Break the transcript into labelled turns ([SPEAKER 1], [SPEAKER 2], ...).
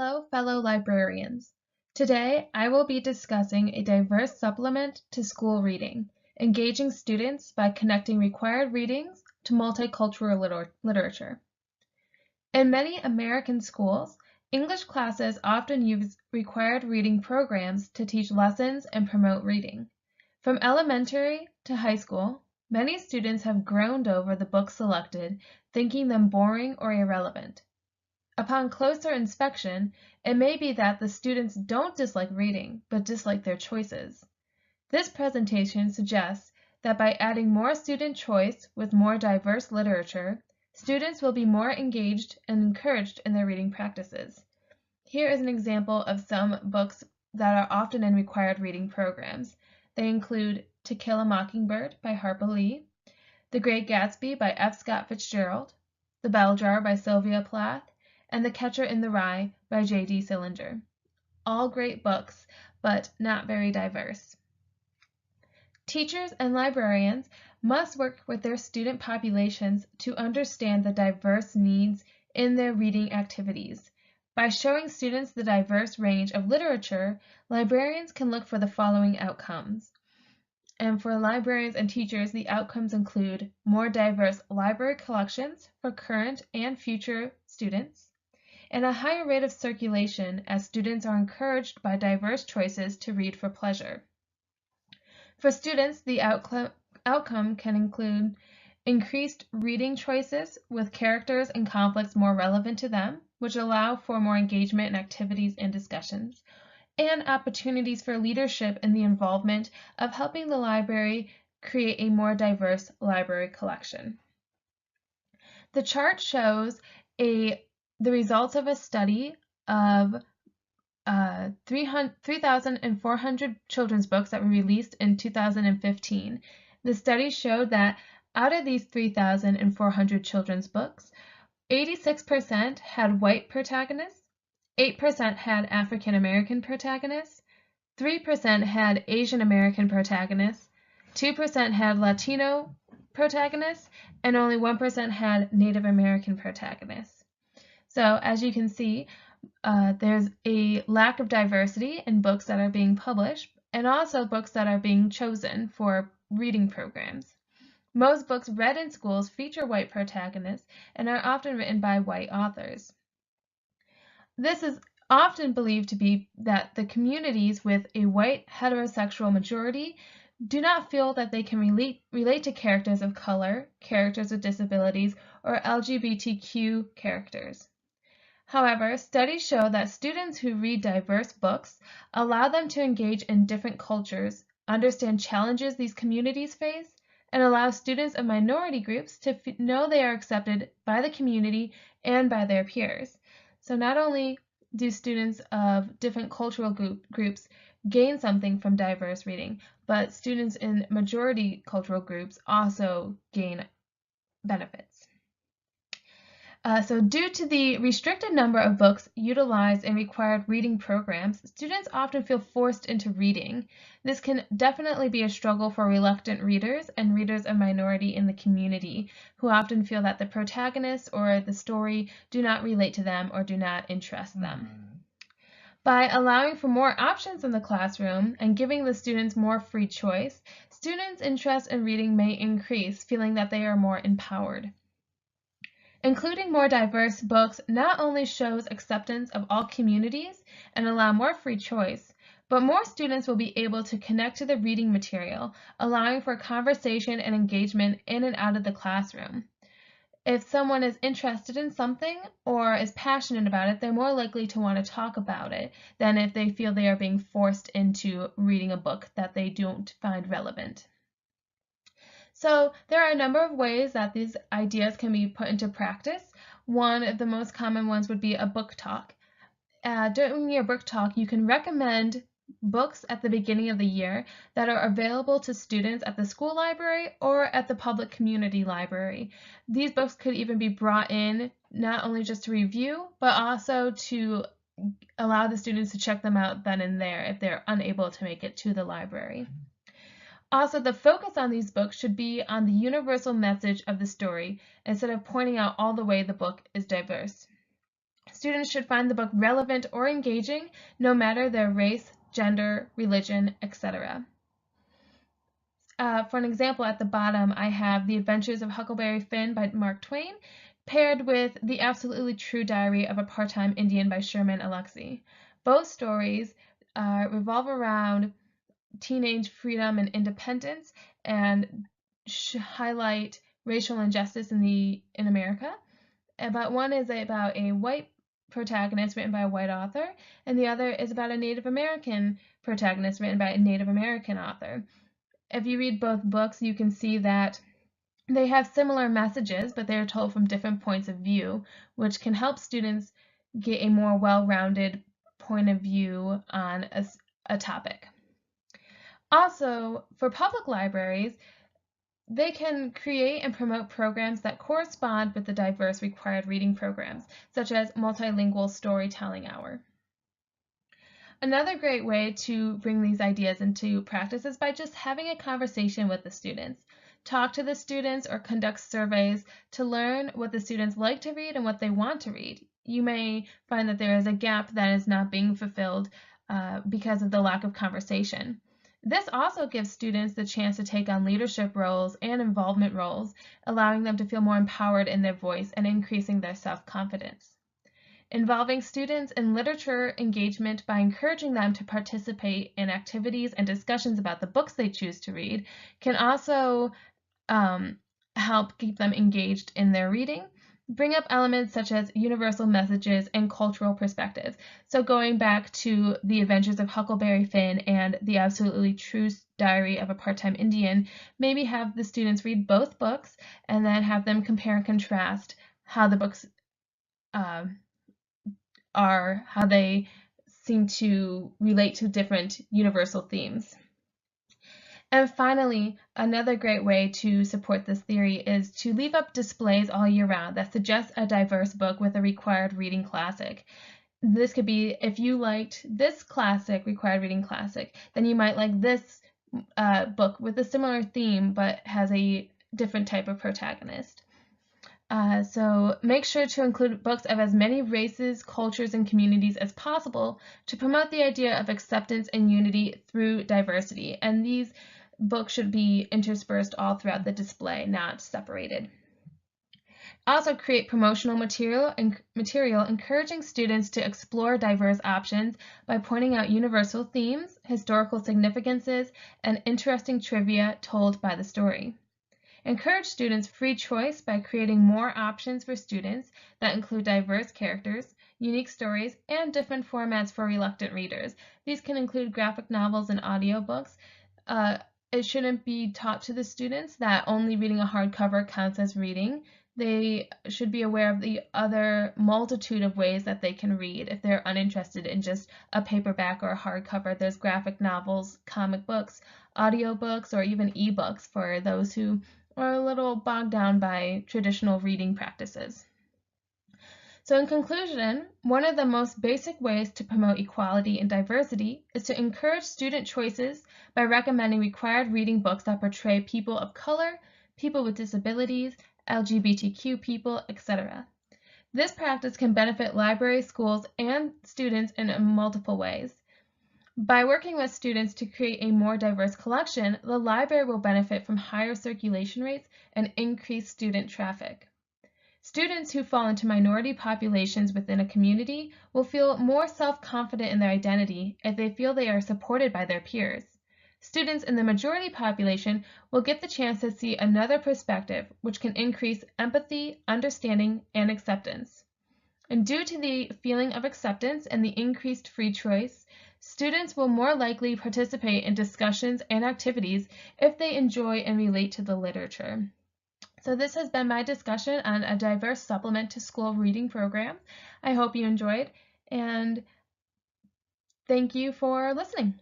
[SPEAKER 1] Hello, fellow librarians. Today, I will be discussing a diverse supplement to school reading, engaging students by connecting required readings to multicultural literature. In many American schools, English classes often use required reading programs to teach lessons and promote reading. From elementary to high school, many students have groaned over the books selected, thinking them boring or irrelevant. Upon closer inspection, it may be that the students don't dislike reading, but dislike their choices. This presentation suggests that by adding more student choice with more diverse literature, students will be more engaged and encouraged in their reading practices. Here is an example of some books that are often in required reading programs. They include To Kill a Mockingbird by Harper Lee, The Great Gatsby by F. Scott Fitzgerald, The Bell Jar by Sylvia Plath, and The Catcher in the Rye by J.D. Salinger. All great books, but not very diverse. Teachers and librarians must work with their student populations to understand the diverse needs in their reading activities. By showing students the diverse range of literature, librarians can look for the following outcomes. And for librarians and teachers, the outcomes include more diverse library collections for current and future students, and a higher rate of circulation as students are encouraged by diverse choices to read for pleasure. For students, the outcome can include increased reading choices with characters and conflicts more relevant to them, which allow for more engagement in activities and discussions, and opportunities for leadership in the involvement of helping the library create a more diverse library collection. The chart shows the results of a study of 3,400 children's books that were released in 2015. The study showed that out of these 3,400 children's books, 86% had white protagonists, 8% had African American protagonists, 3% had Asian American protagonists, 2% had Latino protagonists, and only 1% had Native American protagonists. So as you can see, there's a lack of diversity in books that are being published and also books that are being chosen for reading programs. Most books read in schools feature white protagonists and are often written by white authors. This is often believed to be that the communities with a white heterosexual majority do not feel that they can relate to characters of color, characters with disabilities, or LGBTQ characters. However, studies show that students who read diverse books allow them to engage in different cultures, understand challenges these communities face, and allow students of minority groups to know they are accepted by the community and by their peers. So not only do students of different cultural groups gain something from diverse reading, but students in majority cultural groups also gain benefits. So due to the restricted number of books utilized in required reading programs, students often feel forced into reading. This can definitely be a struggle for reluctant readers and readers of minority in the community who often feel that the protagonist or the story do not relate to them or do not interest them. By allowing for more options in the classroom and giving the students more free choice, students' interest in reading may increase, feeling that they are more empowered. Including more diverse books not only shows acceptance of all communities and allow more free choice, but more students will be able to connect to the reading material, allowing for conversation and engagement in and out of the classroom. If someone is interested in something or is passionate about it, they're more likely to want to talk about it than if they feel they are being forced into reading a book that they don't find relevant. So there are a number of ways that these ideas can be put into practice. One of the most common ones would be a book talk. During your book talk, you can recommend books at the beginning of the year that are available to students at the school library or at the public community library. These books could even be brought in not only just to review, but also to allow the students to check them out then and there if they're unable to make it to the library. Also, the focus on these books should be on the universal message of the story instead of pointing out all the way the book is diverse. Students should find the book relevant or engaging, no matter their race, gender, religion, etc. For an example, at the bottom, I have The Adventures of Huckleberry Finn by Mark Twain, paired with The Absolutely True Diary of a Part-Time Indian by Sherman Alexie. Both stories revolve around teenage freedom and independence and highlight racial injustice in America. But one is about a white protagonist written by a white author, and the other is about a Native American protagonist written by a Native American author. If you read both books, you can see that they have similar messages, but they are told from different points of view, which can help students get a more well-rounded point of view on a topic. Also, for public libraries, they can create and promote programs that correspond with the diverse required reading programs, such as Multilingual Storytelling Hour. Another great way to bring these ideas into practice is by just having a conversation with the students. Talk to the students or conduct surveys to learn what the students like to read and what they want to read. You may find that there is a gap that is not being fulfilled because of the lack of conversation. This also gives students the chance to take on leadership roles and involvement roles, allowing them to feel more empowered in their voice and increasing their self-confidence. Involving students in literature engagement by encouraging them to participate in activities and discussions about the books they choose to read can also help keep them engaged in their reading. Bring up elements such as universal messages and cultural perspectives. So going back to The Adventures of Huckleberry Finn and The Absolutely True Diary of a Part-Time Indian, maybe have the students read both books and then have them compare and contrast how the books are, how they seem to relate to different universal themes. And finally, another great way to support this theory is to leave up displays all year round that suggest a diverse book with a required reading classic. This could be, if you liked this classic, required reading classic, then you might like this book with a similar theme but has a different type of protagonist. So make sure to include books of as many races, cultures, and communities as possible to promote the idea of acceptance and unity through diversity. And these books should be interspersed all throughout the display, not separated. Also create promotional material encouraging students to explore diverse options by pointing out universal themes, historical significances, and interesting trivia told by the story. Encourage students' free choice by creating more options for students that include diverse characters, unique stories, and different formats for reluctant readers. These can include graphic novels and audiobooks. It shouldn't be taught to the students that only reading a hardcover counts as reading. They should be aware of the other multitude of ways that they can read. If they're uninterested in just a paperback or a hardcover, there's graphic novels, comic books, audiobooks, or even ebooks for those who are a little bogged down by traditional reading practices. So in conclusion, one of the most basic ways to promote equality and diversity is to encourage student choices by recommending required reading books that portray people of color, people with disabilities, LGBTQ people, etc. This practice can benefit libraries, schools, and students in multiple ways. By working with students to create a more diverse collection, the library will benefit from higher circulation rates and increased student traffic. Students who fall into minority populations within a community will feel more self-confident in their identity if they feel they are supported by their peers. Students in the majority population will get the chance to see another perspective, which can increase empathy, understanding, and acceptance. And due to the feeling of acceptance and the increased free choice, students will more likely participate in discussions and activities if they enjoy and relate to the literature. So this has been my discussion on a diverse supplement to school reading program. I hope you enjoyed, and thank you for listening.